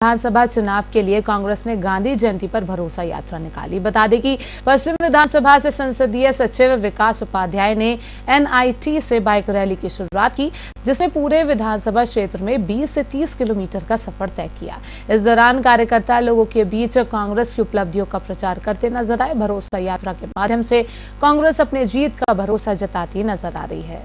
विधानसभा चुनाव के लिए कांग्रेस ने गांधी जयंती पर भरोसा यात्रा निकाली। बता दें कि पश्चिम विधानसभा से संसदीय सचिव विकास उपाध्याय ने एनआईटी से बाइक रैली की शुरुआत की, जिसने पूरे विधानसभा क्षेत्र में 20 से 30 किलोमीटर का सफर तय किया। इस दौरान कार्यकर्ता लोगों के बीच कांग्रेस की उपलब्धियों का प्रचार करते नजर आए। भरोसा यात्रा के माध्यम से कांग्रेस अपने जीत का भरोसा जताती नजर आ रही है।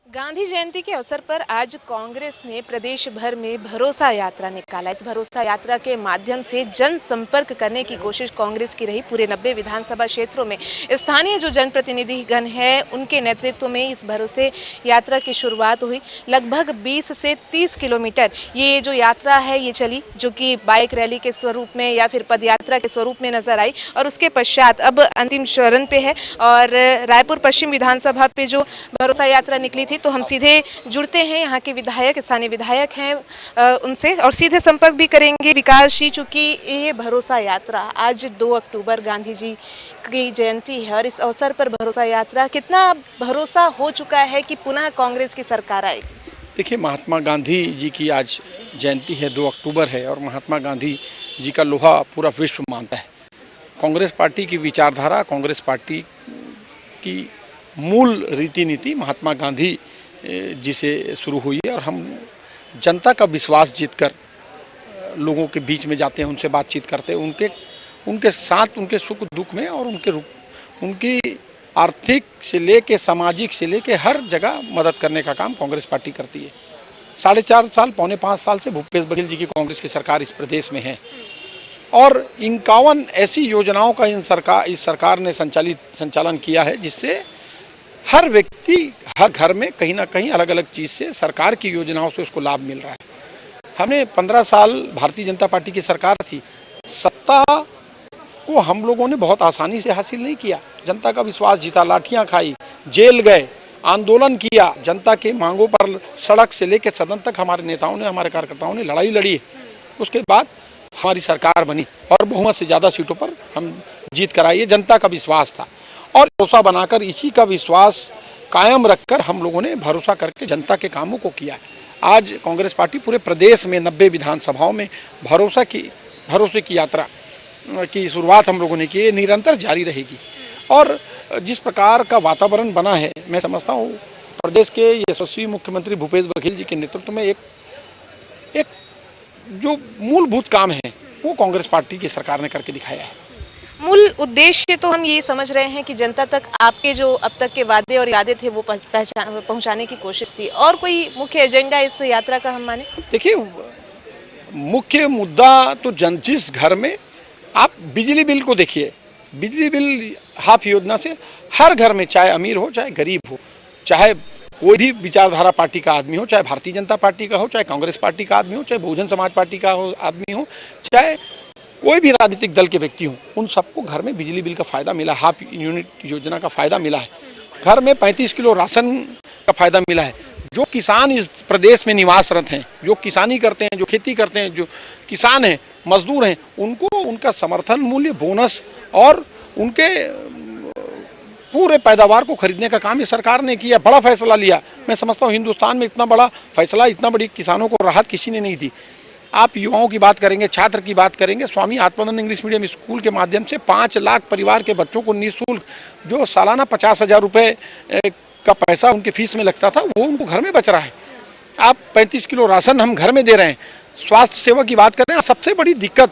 गांधी जयंती के अवसर पर आज कांग्रेस ने प्रदेश भर में भरोसा यात्रा निकाला। इस भरोसा यात्रा के माध्यम से जनसंपर्क करने की कोशिश कांग्रेस की रही। पूरे 90 विधानसभा क्षेत्रों में स्थानीय जो जनप्रतिनिधिगण हैं उनके नेतृत्व में इस भरोसे यात्रा की शुरुआत हुई। लगभग 20 से 30 किलोमीटर ये जो यात्रा है ये चली, जो कि बाइक रैली के स्वरूप में या फिर पदयात्रा के स्वरूप में नजर आई और उसके पश्चात अब अंतिम चरण पे है। और रायपुर पश्चिम विधानसभा पे जो भरोसा यात्रा निकली थी, तो हम सीधे जुड़ते हैं यहाँ के विधायक, स्थानीय विधायक हैं उनसे और सीधे संपर्क भी करेंगे। विकास जी, चूंकि ये भरोसा यात्रा आज 2 अक्टूबर गांधी जी की जयंती है और इस अवसर पर भरोसा यात्रा, कितना भरोसा हो चुका है कि पुनः कांग्रेस की सरकार आएगी? देखिए, महात्मा गांधी जी की आज जयंती है, 2 अक्टूबर है और महात्मा गांधी जी का लोहा पूरा विश्व मानता है। कांग्रेस पार्टी की विचारधारा, कांग्रेस पार्टी की मूल रीति नीति महात्मा गांधी जी से शुरू हुई है और हम जनता का विश्वास जीतकर लोगों के बीच में जाते हैं, उनसे बातचीत करते हैं, उनके साथ उनके सुख दुख में और उनकी आर्थिक से लेके सामाजिक से लेके हर जगह मदद करने का काम कांग्रेस पार्टी करती है। 4.5 साल, पौने 5 साल से भूपेश बघेल जी की कांग्रेस की सरकार इस प्रदेश में है और 51 ऐसी योजनाओं का इस सरकार ने संचालन किया है, जिससे हर व्यक्ति हर घर में कहीं ना कहीं अलग अलग चीज़ से, सरकार की योजनाओं से उसको लाभ मिल रहा है। हमने 15 साल भारतीय जनता पार्टी की सरकार थी, सत्ता को हम लोगों ने बहुत आसानी से हासिल नहीं किया। जनता का विश्वास जीता, लाठियां खाई, जेल गए, आंदोलन किया, जनता के मांगों पर सड़क से लेकर सदन तक हमारे नेताओं ने, हमारे कार्यकर्ताओं ने लड़ाई लड़ी। उसके बाद हमारी सरकार बनी और बहुमत से ज़्यादा सीटों पर हम जीत कराई है। जनता का विश्वास था और भरोसा बनाकर, इसी का विश्वास कायम रखकर हम लोगों ने भरोसा करके जनता के कामों को किया। आज कांग्रेस पार्टी पूरे प्रदेश में 90 विधानसभाओं में भरोसे की यात्रा की शुरुआत हम लोगों ने की, है निरंतर जारी रहेगी। और जिस प्रकार का वातावरण बना है, मैं समझता हूँ प्रदेश के यशस्वी मुख्यमंत्री भूपेश बघेल जी के नेतृत्व में एक जो मूलभूत काम है वो कांग्रेस पार्टी की सरकार ने करके दिखाया है। मूल उद्देश्य तो हम ये समझ रहे हैं कि जनता तक आपके जो अब तक के वादे और इरादे थे वो पहुंचाने की कोशिश थी। और कोई मुख्य एजेंडा इस यात्रा का हम माने? देखिए, मुख्य मुद्दा तो जिस घर में आप बिजली बिल को देखिए, बिजली बिल हाफ योजना से हर घर में, चाहे अमीर हो चाहे गरीब हो, चाहे कोई भी विचारधारा पार्टी का आदमी हो, चाहे भारतीय जनता पार्टी का हो, चाहे कांग्रेस पार्टी का आदमी हो, चाहे बहुजन समाज पार्टी का आदमी हो, चाहे कोई भी राजनीतिक दल के व्यक्ति हों, उन सबको घर में बिजली बिल का फ़ायदा मिला, हाफ यूनिट योजना का फ़ायदा मिला है। घर में 35 किलो राशन का फ़ायदा मिला है। जो किसान इस प्रदेश में निवासरत हैं, जो किसानी करते हैं, जो खेती करते हैं, जो किसान हैं, मजदूर हैं, उनको उनका समर्थन मूल्य, बोनस और उनके पूरे पैदावार को खरीदने का काम ये सरकार ने किया। बड़ा फैसला लिया। मैं समझता हूँ हिंदुस्तान में इतना बड़ा फैसला, इतना बड़ी किसानों को राहत किसी ने नहीं दी। आप युवाओं की बात करेंगे, छात्र की बात करेंगे, Swami Atmanand English medium school के माध्यम से 5 लाख परिवार के बच्चों को निःशुल्क, जो सालाना 50,000 रुपये का पैसा उनके फीस में लगता था, वो उनको घर में बच रहा है। आप 35 किलो राशन हम घर में दे रहे हैं। स्वास्थ्य सेवा की बात करें, सबसे बड़ी दिक्कत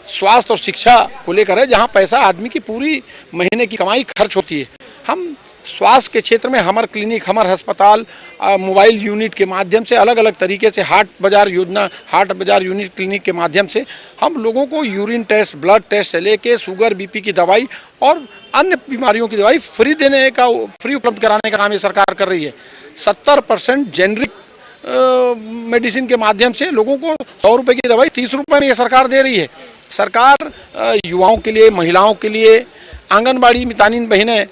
स्वास्थ्य और शिक्षा को लेकर है, जहाँ पैसा आदमी की पूरी महीने की कमाई खर्च होती है। हम स्वास्थ्य के क्षेत्र में हमर क्लिनिक, हमर अस्पताल, मोबाइल यूनिट के माध्यम से, अलग अलग तरीके से हाट बाजार यूनिट क्लिनिक के माध्यम से हम लोगों को यूरिन टेस्ट, ब्लड टेस्ट से लेके शुगर, बीपी की दवाई और अन्य बीमारियों की दवाई फ्री उपलब्ध कराने का काम ये सरकार कर रही है। 70% जेनरिक मेडिसिन के माध्यम से लोगों को 100 रुपये की दवाई 30 रुपये में ये सरकार दे रही है। सरकार युवाओं के लिए, महिलाओं के लिए, आंगनबाड़ी मितानिन बहनें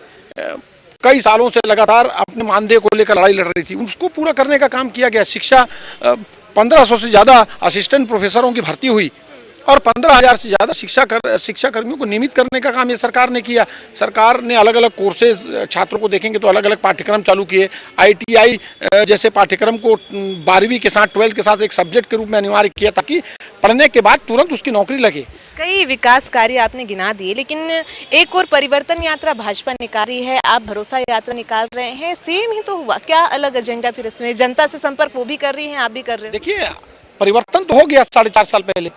कई सालों से लगातार अपने मानदेय को लेकर लड़ाई लड़ रही थी, उसको पूरा करने का काम किया गया। शिक्षा, 1500 से ज़्यादा असिस्टेंट प्रोफेसरों की भर्ती हुई और 15,000 से ज़्यादा शिक्षा कर्मियों को नियमित करने का काम ये सरकार ने किया। सरकार ने अलग अलग कोर्सेज, छात्रों को देखेंगे तो अलग अलग पाठ्यक्रम चालू किए। ITI जैसे पाठ्यक्रम को 12वीं के साथ 12th के साथ एक सब्जेक्ट के रूप में अनिवार्य किया ताकि पढ़ने के बाद तुरंत उसकी नौकरी लगे। कई विकास कार्य आपने गिना दिए, लेकिन एक और परिवर्तन यात्रा भाजपा निकाल रही है, आप भरोसा यात्रा निकाल रहे हैं, सेम ही तो हुआ, क्या अलग एजेंडा फिर इसमें? जनता से संपर्क वो भी कर रही हैं, आप भी कर रहे हैं। देखिए, परिवर्तन तो हो गया 4.5 साल पहले,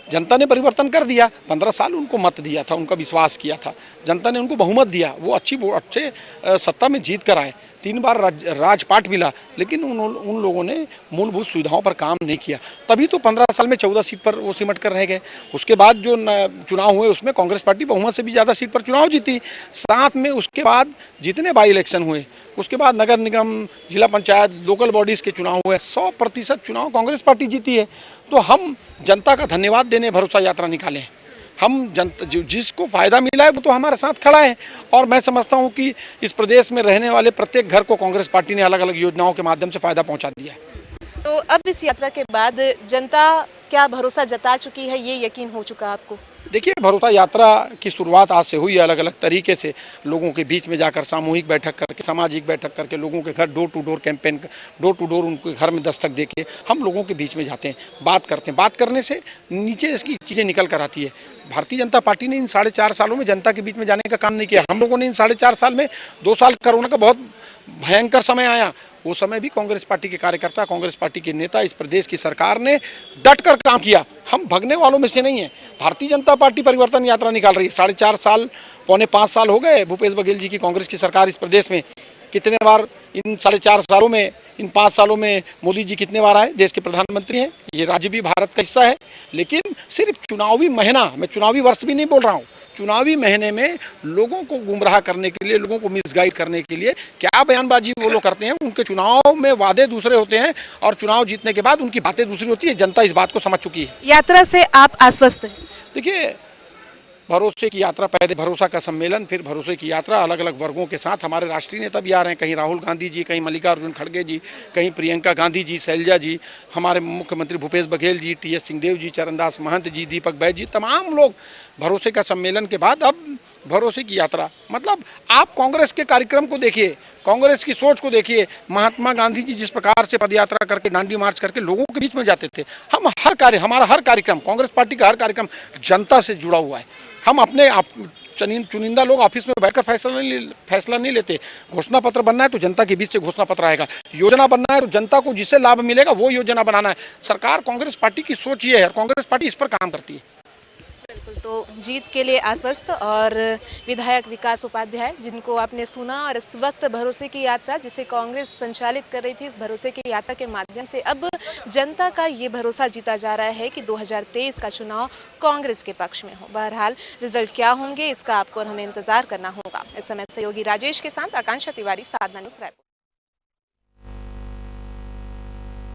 जनता ने परिवर्तन कर दिया। 15 साल उनको मत दिया था, उनका विश्वास किया था, जनता ने उनको बहुमत दिया, वो अच्छे सत्ता में जीत कर आए। 3 बार राजपाट मिला, लेकिन उन लोगों ने मूलभूत सुविधाओं पर काम नहीं किया। तभी तो 15 साल में 14 सीट पर वो सिमट कर रह गए। उसके बाद जो चुनाव हुए उसमें कांग्रेस पार्टी बहुमत से भी ज़्यादा सीट पर चुनाव जीती। साथ में उसके बाद जितने बाई इलेक्शन हुए, उसके बाद नगर निगम, जिला पंचायत, लोकल बॉडीज़ के चुनाव हुए, 100% चुनाव कांग्रेस पार्टी जीती है। तो हम जनता का धन्यवाद देने भरोसा यात्रा निकाले हैं। हम जनता जिसको फ़ायदा मिला है वो तो हमारे साथ खड़ा है। और मैं समझता हूँ कि इस प्रदेश में रहने वाले प्रत्येक घर को कांग्रेस पार्टी ने अलग अलग योजनाओं के माध्यम से फ़ायदा पहुँचा दिया है। तो अब इस यात्रा के बाद जनता क्या भरोसा जता चुकी है, ये यकीन हो चुका आपको? देखिए, भरोसा यात्रा की शुरुआत आज से हुई है। अलग अलग तरीके से लोगों के बीच में जाकर सामूहिक बैठक करके, सामाजिक बैठक करके, लोगों के घर door to door campaign, door to door उनके घर में दस्तक देके हम लोगों के बीच में जाते हैं, बात करते हैं। बात करने से नीचे इसकी चीज़ें निकल कर आती है। भारतीय जनता पार्टी ने इन 4.5 सालों में जनता के बीच में जाने का काम नहीं किया। हम लोगों ने इन 4.5 साल में 2 साल कोरोना का बहुत भयंकर समय आया, वो समय भी कांग्रेस पार्टी के कार्यकर्ता, कांग्रेस पार्टी के नेता, इस प्रदेश की सरकार ने डट कर काम किया। हम भगने वालों में से नहीं है। भारतीय जनता पार्टी परिवर्तन यात्रा निकाल रही है। 4.5 साल, पौने 5 साल हो गए भूपेश बघेल जी की कांग्रेस की सरकार इस प्रदेश में। कितने बार इन 4.5 सालों में, इन 5 सालों में मोदी जी कितने बार आए? देश के प्रधानमंत्री हैं, ये राज्य भी भारत का हिस्सा है। लेकिन सिर्फ चुनावी महीना, मैं चुनावी वर्ष भी नहीं बोल रहा हूँ, चुनावी महीने में लोगों को गुमराह करने के लिए, लोगों को मिसगाइड करने के लिए क्या बयानबाजी वो लोग करते हैं। उनके चुनाव में वादे दूसरे होते हैं और चुनाव जीतने के बाद उनकी बातें दूसरी होती है। जनता इस बात को समझ चुकी है। यात्रा से आप आश्वस्त हैं? देखिए, भरोसे की यात्रा, पहले भरोसा का सम्मेलन, फिर भरोसे की यात्रा, अलग अलग वर्गों के साथ हमारे राष्ट्रीय नेता भी आ रहे हैं। कहीं राहुल गांधी जी, कहीं मल्लिकार्जुन खड़गे जी, कहीं प्रियंका गांधी जी, शैलजा जी, हमारे मुख्यमंत्री भूपेश बघेल जी, TS सिंहदेव जी, चरणदास महंत जी, दीपक बैज जी, तमाम लोग भरोसे का सम्मेलन के बाद अब भरोसे की यात्रा। मतलब आप कांग्रेस के कार्यक्रम को देखिए, कांग्रेस की सोच को देखिए। महात्मा गांधी जी जिस प्रकार से पदयात्रा करके, डांडी मार्च करके लोगों के बीच में जाते थे, हम हर कार्य, हमारा हर कार्यक्रम, कांग्रेस पार्टी का हर कार्यक्रम जनता से जुड़ा हुआ है। हम अपने चुनिंदा लोग ऑफिस में बैठकर फैसला नहीं लेते। घोषणा पत्र बनना है तो जनता के बीच से घोषणा पत्र आएगा, योजना बनना है तो जनता को जिससे लाभ मिलेगा वो योजना बनाना है। सरकार, कांग्रेस पार्टी की सोच ये है, कांग्रेस पार्टी इस पर काम करती है। बिल्कुल, तो जीत के लिए आश्वस्त और विधायक विकास उपाध्याय, जिनको आपने सुना, और इस वक्त भरोसे की यात्रा जिसे कांग्रेस संचालित कर रही थी, इस भरोसे की यात्रा के माध्यम से अब जनता का ये भरोसा जीता जा रहा है कि 2023 का चुनाव कांग्रेस के पक्ष में हो। बहरहाल रिजल्ट क्या होंगे इसका आपको और हमें इंतजार करना होगा। इस समय सहयोगी राजेश के साथ आकांक्षा तिवारी, साधना न्यूज़, रायपुर।